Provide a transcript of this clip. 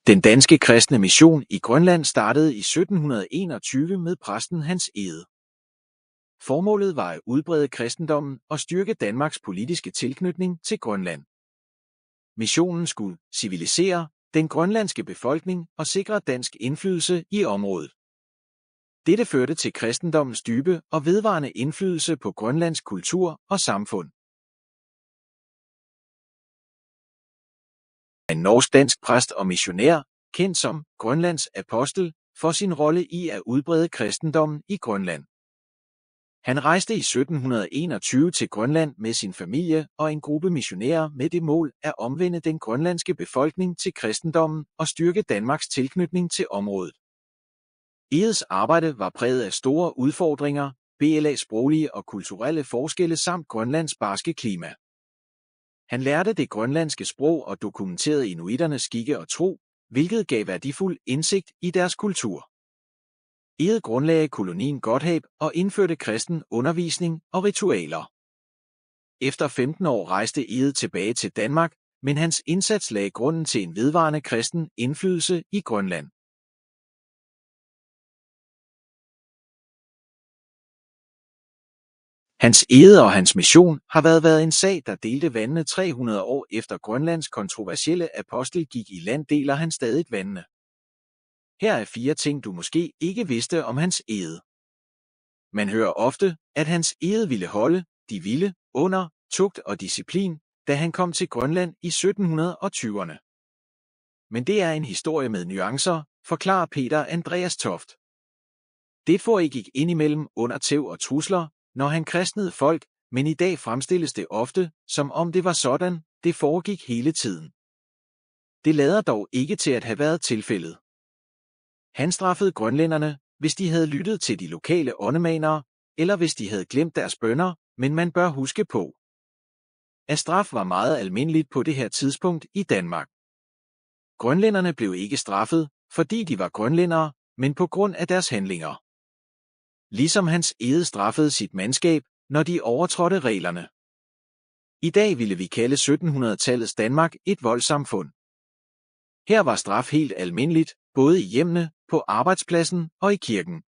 Den danske kristne mission i Grønland startede i 1721 med præsten Hans Egede. Formålet var at udbrede kristendommen og styrke Danmarks politiske tilknytning til Grønland. Missionen skulle civilisere den grønlandske befolkning og sikre dansk indflydelse i området. Dette førte til kristendommens dybe og vedvarende indflydelse på Grønlands kultur og samfund. En norsk-dansk præst og missionær, kendt som Grønlands apostel, for sin rolle i at udbrede kristendommen i Grønland. Han rejste i 1721 til Grønland med sin familie og en gruppe missionærer med det mål at omvende den grønlandske befolkning til kristendommen og styrke Danmarks tilknytning til området. Egedes arbejde var præget af store udfordringer, BLA's sproglige og kulturelle forskelle samt Grønlands barske klima. Han lærte det grønlandske sprog og dokumenterede inuitternes skikke og tro, hvilket gav værdifuld indsigt i deres kultur. Egede grundlagde kolonien Godhav og indførte kristen undervisning og ritualer. Efter 15 år rejste Egede tilbage til Danmark, men hans indsats lagde grunden til en vedvarende kristen indflydelse i Grønland. Hans Egede og hans mission har været en sag, der delte vandene 300 år efter Grønlands kontroversielle apostel gik i land, deler han stadig vandene. Her er 4 ting, du måske ikke vidste om Hans Egede. Man hører ofte, at Hans Egede ville holde de vilde under tugt og disciplin, da han kom til Grønland i 1720'erne. Men det er en historie med nuancer, forklarer Peter Andreas Toft. Det foregik indimellem under tæv og trusler, når han kristnede folk, men i dag fremstilles det ofte, som om det var sådan, det foregik hele tiden. Det lader dog ikke til at have været tilfældet. Han straffede grønlænderne, hvis de havde lyttet til de lokale åndemanere, eller hvis de havde glemt deres bønner, men man bør huske på, at straf var meget almindeligt på det her tidspunkt i Danmark. Grønlænderne blev ikke straffet, fordi de var grønlændere, men på grund af deres handlinger. Ligesom Hans Egede straffede sit mandskab, når de overtrådte reglerne. I dag ville vi kalde 1700-tallets Danmark et voldssamfund. Her var straf helt almindeligt, både i hjemmene, på arbejdspladsen og i kirken.